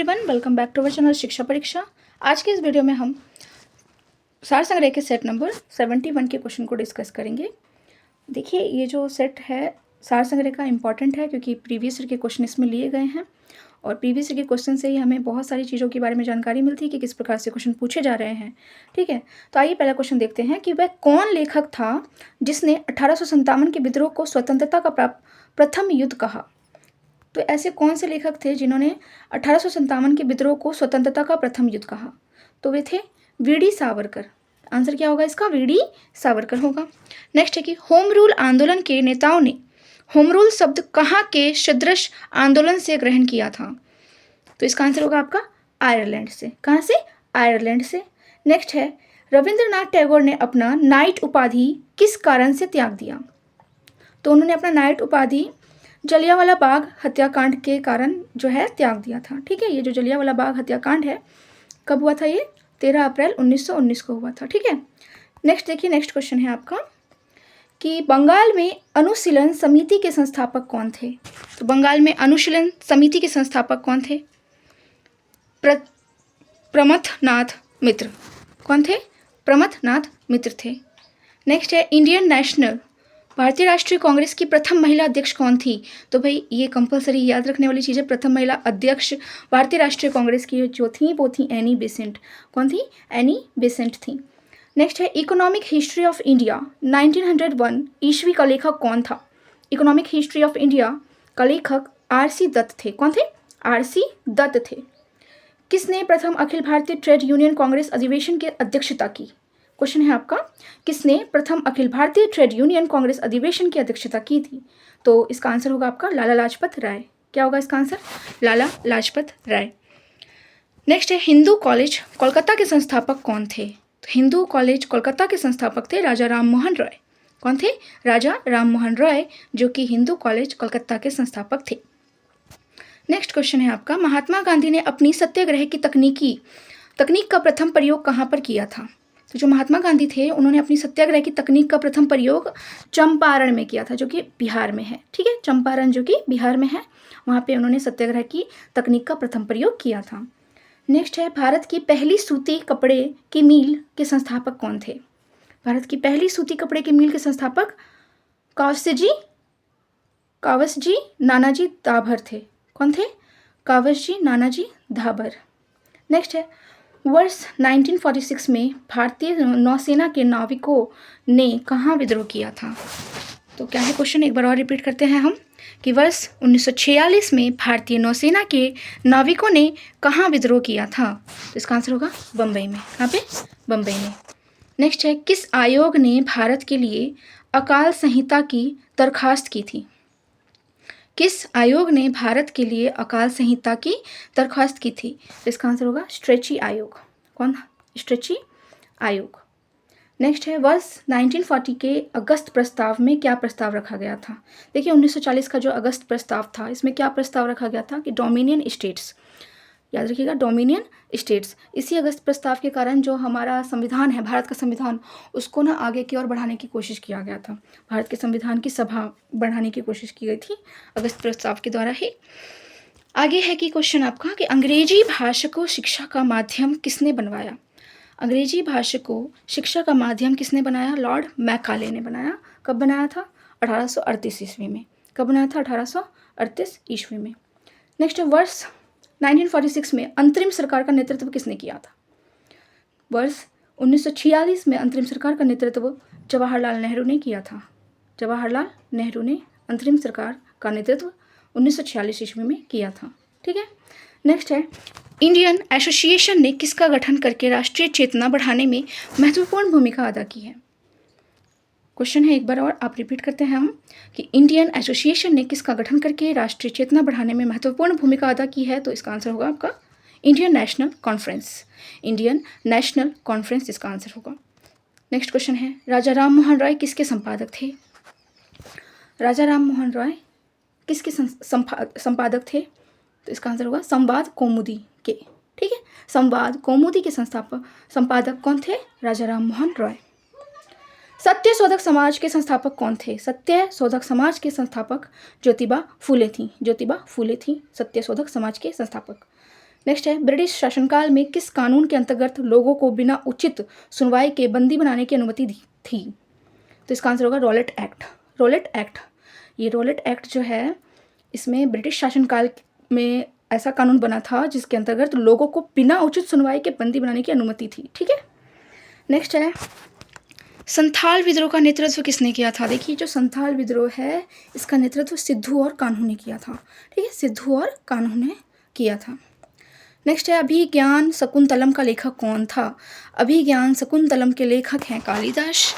Everyone, welcome back to our channel Shiksha Pariksha. आज के इस वीडियो में हम सार संग्रह के सेट नंबर 71 के क्वेश्चन को डिस्कस करेंगे। देखिए, ये जो सेट है सार संग्रह का इम्पॉर्टेंट है क्योंकि प्रीवियस ईयर के क्वेश्चन इसमें लिए गए हैं और प्रीवियस ईयर के क्वेश्चन से ही हमें बहुत सारी चीज़ों के बारे में जानकारी मिलती है कि किस प्रकार से क्वेश्चन पूछे जा रहे हैं। ठीक है, तो आइए पहला क्वेश्चन देखते हैं कि वह कौन लेखक था जिसने 1857 के विद्रोह को स्वतंत्रता का प्रथम युद्ध कहा। तो ऐसे कौन से लेखक थे जिन्होंने 1857 के विद्रोह को स्वतंत्रता का प्रथम युद्ध कहा। तो वे थे वीडी सावरकर। आंसर क्या होगा इसका? वीडी सावरकर होगा। नेक्स्ट है कि होम रूल आंदोलन के नेताओं ने होम रूल शब्द कहाँ के सदृश आंदोलन से ग्रहण किया था। तो इसका आंसर होगा आपका आयरलैंड से। कहाँ से? आयरलैंड से। नेक्स्ट है रविंद्रनाथ टैगोर ने अपना नाइट उपाधि किस कारण से त्याग दिया। तो उन्होंने अपना नाइट उपाधि जलियांवाला बाग हत्याकांड के कारण जो है त्याग दिया था। ठीक है, ये जो जलियांवाला बाग हत्याकांड है कब हुआ था? ये 13 अप्रैल 1919 को हुआ था। ठीक है, नेक्स्ट देखिए, नेक्स्ट क्वेश्चन है आपका कि बंगाल में अनुशीलन समिति के संस्थापक कौन थे। तो बंगाल में अनुशीलन समिति के संस्थापक कौन थे? प्रमथनाथ मित्र। कौन थे? प्रमथनाथ मित्र थे। नेक्स्ट है इंडियन नेशनल भारतीय राष्ट्रीय कांग्रेस की प्रथम महिला अध्यक्ष कौन थी। तो भाई ये कंपलसरी याद रखने वाली चीज़ है। प्रथम महिला अध्यक्ष भारतीय राष्ट्रीय कांग्रेस की जो थी वो थी एनी बेसेंट। कौन थी? एनी बेसेंट थी। नेक्स्ट है इकोनॉमिक हिस्ट्री ऑफ इंडिया 1901 ईस्वी का लेखक कौन था। इकोनॉमिक हिस्ट्री ऑफ इंडिया का लेखक आर.सी. दत्त थे। कौन थे? आर.सी. दत्त थे। किसने प्रथम अखिल भारतीय ट्रेड यूनियन कांग्रेस अधिवेशन की अध्यक्षता की। क्वेश्चन है आपका, किसने प्रथम अखिल भारतीय ट्रेड यूनियन कांग्रेस अधिवेशन की अध्यक्षता की थी। तो इसका आंसर होगा आपका लाला लाजपत राय। क्या होगा इसका आंसर? लाला लाजपत राय। नेक्स्ट है हिंदू कॉलेज कोलकाता के संस्थापक कौन थे। तो हिंदू कॉलेज कोलकाता के संस्थापक थे राजा राम मोहन रॉय। कौन थे? राजा राम मोहन रॉय, जो कि हिंदू कॉलेज कोलकाता के संस्थापक थे। नेक्स्ट क्वेश्चन है आपका, महात्मा गांधी ने अपनी सत्याग्रह की तकनीक का प्रथम प्रयोग कहाँ पर किया था। तो जो महात्मा गांधी थे उन्होंने अपनी सत्याग्रह की तकनीक का प्रथम प्रयोग चंपारण में किया था, जो कि बिहार में है। ठीक है, चंपारण जो कि बिहार में है, वहाँ पे उन्होंने सत्याग्रह की तकनीक का प्रथम प्रयोग किया था। नेक्स्ट है भारत की पहली सूती कपड़े की मिल के संस्थापक कौन थे। भारत की पहली सूती कपड़े की मिल के संस्थापक कावसजी नानाजी दाभर थे। कौन थे? कावसजी नानाजी दाभर। नेक्स्ट है वर्ष 1946 में भारतीय नौसेना के नाविकों ने कहाँ विद्रोह किया था। तो क्या है क्वेश्चन, एक बार और रिपीट करते हैं हम कि वर्ष 1946 में भारतीय नौसेना के नाविकों ने कहाँ विद्रोह किया था। तो इसका आंसर होगा बम्बई में। कहाँ पे? बम्बई में। नेक्स्ट है किस आयोग ने भारत के लिए अकाल संहिता की दरखास्त की थी। किस आयोग ने भारत के लिए अकाल संहिता की दरखास्त की थी। तो इसका आंसर होगा स्ट्रेची आयोग। कौन? स्ट्रेची आयोग। नेक्स्ट है वर्ष 1940 के अगस्त प्रस्ताव में क्या प्रस्ताव रखा गया था। देखिए 1940 का जो अगस्त प्रस्ताव था, इसमें क्या प्रस्ताव रखा गया था कि डोमिनियन स्टेट्स, याद रखिएगा डोमिनियन स्टेट्स। इसी अगस्त प्रस्ताव के कारण जो हमारा संविधान है, भारत का संविधान, उसको ना आगे की ओर बढ़ाने की कोशिश किया गया था। भारत के संविधान की सभा बढ़ाने की कोशिश की गई थी अगस्त प्रस्ताव के द्वारा ही। आगे है कि क्वेश्चन आपका कि अंग्रेजी भाषा को शिक्षा का माध्यम किसने बनवाया। अंग्रेजी भाषा को शिक्षा का माध्यम किसने बनाया? लॉर्ड मैकाले ने बनाया। कब बनाया था? 1838 ईस्वी में। कब बनाया था? 1838 ईस्वी में। नेक्स्ट वर्ष 1946 में अंतरिम सरकार का नेतृत्व किसने किया था। वर्ष 1946 में अंतरिम सरकार का नेतृत्व जवाहरलाल नेहरू ने किया था। जवाहरलाल नेहरू ने अंतरिम सरकार का नेतृत्व 1946 ईस्वी में किया था। ठीक है, नेक्स्ट है इंडियन एसोसिएशन ने किसका गठन करके राष्ट्रीय चेतना बढ़ाने में महत्वपूर्ण भूमिका अदा की है। क्वेश्चन है, एक बार और आप रिपीट करते हैं हम कि इंडियन एसोसिएशन ने किसका गठन करके राष्ट्रीय चेतना बढ़ाने में महत्वपूर्ण भूमिका अदा की है। तो इसका आंसर होगा आपका Indian national conference. Indian national conference इसका आंसर होगा। नेक्स्ट क्वेश्चन है राजा राम मोहन रॉय किसके संपादक थे। राजा राम मोहन रॉय किसके संपादक थे। तो इसका आंसर होगा संवाद कौमुदी के। ठीक है, संवाद कौमुदी के संपादक कौन थे? राजा राम मोहन रॉय। सत्यशोधक समाज के संस्थापक कौन थे। सत्यशोधक समाज के संस्थापक ज्योतिबा फूले थी। ज्योतिबा फूले थी सत्यशोधक समाज के संस्थापक। नेक्स्ट है, ब्रिटिश शासनकाल में किस कानून के अंतर्गत लोगों को बिना उचित सुनवाई के बंदी बनाने की अनुमति दी थी? तो इसका आंसर होगा रॉलेट एक्ट। रॉलेट एक्ट, ये रॉलेट एक्ट जो है, इसमें ब्रिटिश शासनकाल में ऐसा कानून बना था जिसके अंतर्गत लोगों को बिना उचित सुनवाई के बंदी बनाने की अनुमति थी। ठीक है। नेक्स्ट है, संथाल विद्रोह का नेतृत्व किसने किया था? देखिए, जो संथाल विद्रोह है इसका नेतृत्व सिद्धू और कान्हू ने किया था। ठीक है, सिद्धू और कान्हू ने किया था। नेक्स्ट है, अभिज्ञान शकुंतलम का लेखक कौन था? अभिज्ञान शकुंतलम के लेखक हैं कालिदास।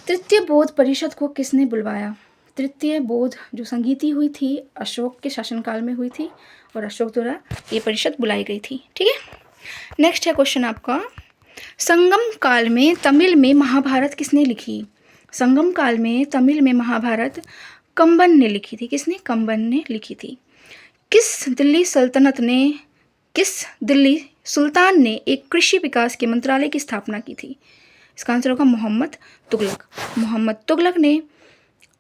तृतीय बौद्ध परिषद को किसने बुलवाया? तृतीय बौद्ध जो संगीति हुई थी अशोक के शासनकाल में हुई थी और अशोक द्वारा ये परिषद बुलाई गई थी। ठीक है। नेक्स्ट है क्वेश्चन आपका, संगम काल में तमिल में महाभारत किसने लिखी? संगम काल में तमिल में महाभारत कंबन ने लिखी थी। किसने? कंबन ने लिखी थी। किस दिल्ली सुल्तान ने एक कृषि विकास के मंत्रालय की स्थापना की थी? इसका आंसर होगा मोहम्मद तुगलक। मोहम्मद तुगलक ने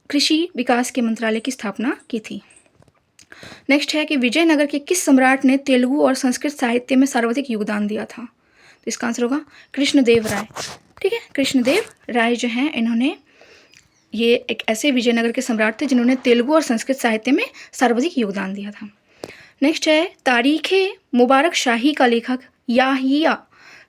कृषि विकास के मंत्रालय की स्थापना की थी। नेक्स्ट है कि विजयनगर के किस सम्राट ने तेलुगु और संस्कृत साहित्य में सर्वाधिक योगदान दिया था? तो इसका आंसर होगा कृष्णदेव राय। ठीक है, कृष्णदेव राय जो हैं इन्होंने, ये एक ऐसे विजयनगर के सम्राट थे जिन्होंने तेलुगु और संस्कृत साहित्य में सर्वाधिक योगदान दिया था। नेक्स्ट है, तारीख़े मुबारक शाही का लेखक याहिया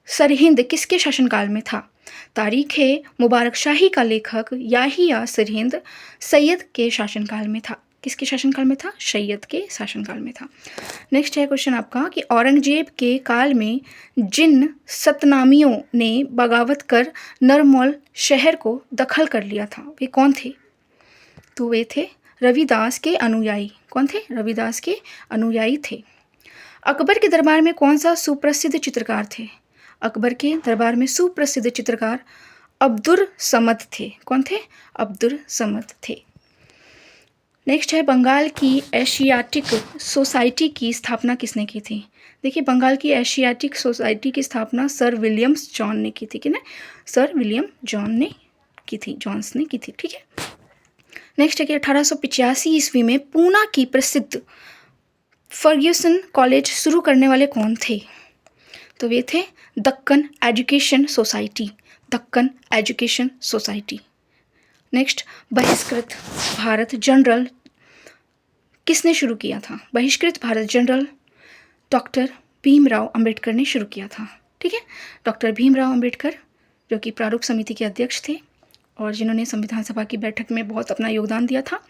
सरहिंद किसके शासनकाल में था? तारीख़े मुबारक शाही का लेखक याहिया सरहिंद सैयद के शासनकाल में था। किसके शासनकाल में था? सैयद के शासनकाल में था। नेक्स्ट है क्वेश्चन आपका कि औरंगजेब के काल में जिन सतनामियों ने बगावत कर नरमौल शहर को दखल कर लिया था वे कौन थे? तो वे थे रविदास के अनुयायी। कौन थे? रविदास के अनुयायी थे। अकबर के दरबार में कौन सा सुप्रसिद्ध चित्रकार थे? अकबर के दरबार में सुप्रसिद्ध चित्रकार अब्दुर समद थे। कौन थे? अब्दुर समद थे। नेक्स्ट है, बंगाल की एशियाटिक सोसाइटी की स्थापना किसने की थी? देखिए, बंगाल की एशियाटिक सोसाइटी की स्थापना सर विलियम्स जॉन ने की थी। किसने? सर विलियम जॉन ने की थी, जॉन्स ने की थी। ठीक है। नेक्स्ट है कि 1885 ईस्वी में पूना की प्रसिद्ध फर्ग्यूसन कॉलेज शुरू करने वाले कौन थे? तो वे थे Deccan education society. Deccan education society. Next, बहिष्कृत भारत जनरल किसने शुरू किया था? बहिष्कृत भारत जनरल डॉक्टर भीमराव अंबेडकर ने शुरू किया था। ठीक है, डॉक्टर भीमराव अंबेडकर जो कि प्रारूप समिति के अध्यक्ष थे और जिन्होंने संविधान सभा की बैठक में बहुत अपना योगदान दिया था।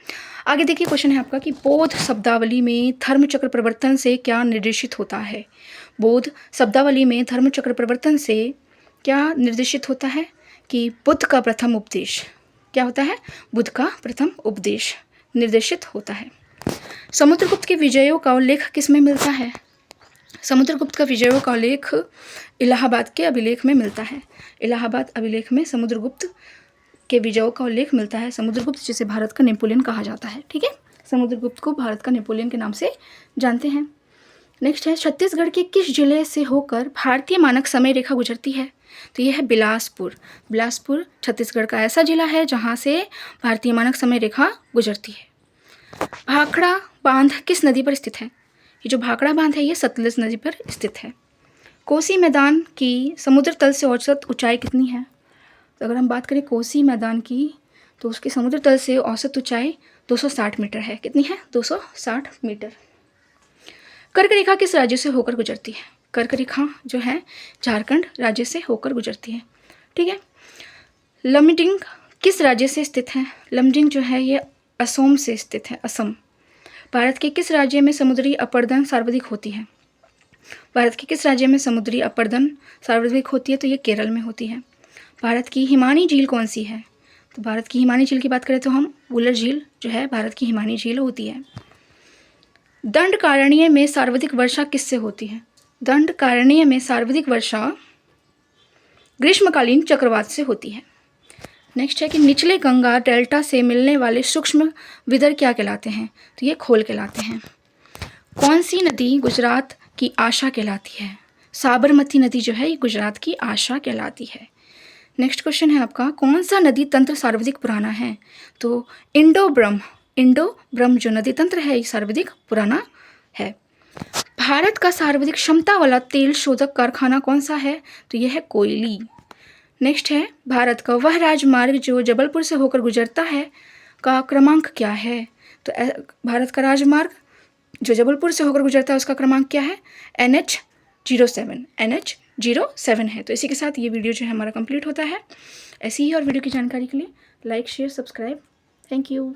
आगे देखिए, क्वेश्चन है आपका कि बौद्ध शब्दावली में धर्मचक्र प्रवर्तन से क्या निर्देशित होता है? बौद्ध शब्दावली में धर्मचक्र प्रवर्तन से क्या निर्देशित होता है? कि बुद्ध का प्रथम उपदेश। क्या होता है? बुद्ध का प्रथम उपदेश निर्देशित होता है। समुद्रगुप्त के विजयों का उल्लेख किस में मिलता है? समुद्रगुप्त का विजयों का उल्लेख इलाहाबाद के अभिलेख में मिलता है। इलाहाबाद अभिलेख में समुद्रगुप्त के विजयों का उल्लेख मिलता है। समुद्रगुप्त जिसे भारत का नेपोलियन कहा जाता है। ठीक है, समुद्रगुप्त को भारत का नेपोलियन के नाम से जानते हैं। नेक्स्ट है, छत्तीसगढ़ के किस जिले से होकर भारतीय मानक समय रेखा गुजरती है? तो यह है बिलासपुर। बिलासपुर छत्तीसगढ़ का ऐसा जिला है जहाँ से भारतीय मानक समय रेखा गुजरती है। भाखड़ा बांध किस नदी पर स्थित है? ये जो भाखड़ा बांध है ये सतलुज नदी पर स्थित है। कोसी मैदान की समुद्र तल से औसत ऊंचाई कितनी है? तो अगर हम बात करें कोसी मैदान की तो उसके समुद्र तल से औसत ऊंचाई 260 मीटर है। कितनी है? 260 मीटर। कर्क रेखा किस राज्य से होकर गुजरती है? कर्क रेखा जो है झारखंड राज्य से होकर गुजरती है। ठीक है। लमडिंग किस राज्य से स्थित है? लमडिंग जो है ये असम से स्थित है। असम। भारत के किस राज्य में समुद्री अपरदन सर्वाधिक होती है? भारत के किस राज्य में समुद्री अपरदन सर्वाधिक होती है? तो ये केरल में होती है। भारत की हिमानी झील कौन सी है? तो भारत की हिमानी झील की बात करें तो हम वुलर झील जो है भारत की हिमानी झील होती है। दंडकारण्य में सर्वाधिक वर्षा किससे होती है? दंडकारण्य में सर्वाधिक वर्षा ग्रीष्मकालीन चक्रवात से होती है। नेक्स्ट है कि निचले गंगा डेल्टा से मिलने वाले सूक्ष्म विदर क्या कहलाते हैं? तो ये खोल कहलाते हैं। कौन सी नदी गुजरात की आशा कहलाती है? साबरमती नदी जो है ये गुजरात की आशा कहलाती है। नेक्स्ट क्वेश्चन है आपका, कौन सा नदी तंत्र सर्वाधिक पुराना है? तो इंडो ब्रह्म जो नदी तंत्र है ये सर्वाधिक पुराना है। भारत का सर्वाधिक क्षमता वाला तेल शोधक कारखाना कौन सा है? तो यह है कोयली। नेक्स्ट है, भारत का वह राजमार्ग जो जबलपुर से होकर गुजरता है का क्रमांक क्या है? तो भारत का राजमार्ग जो जबलपुर से होकर गुजरता है उसका क्रमांक क्या है? NH07। NH07 है। तो इसी के साथ ये वीडियो जो है हमारा कंप्लीट होता है। ऐसी ही और वीडियो की जानकारी के लिए like share subscribe. Thank you.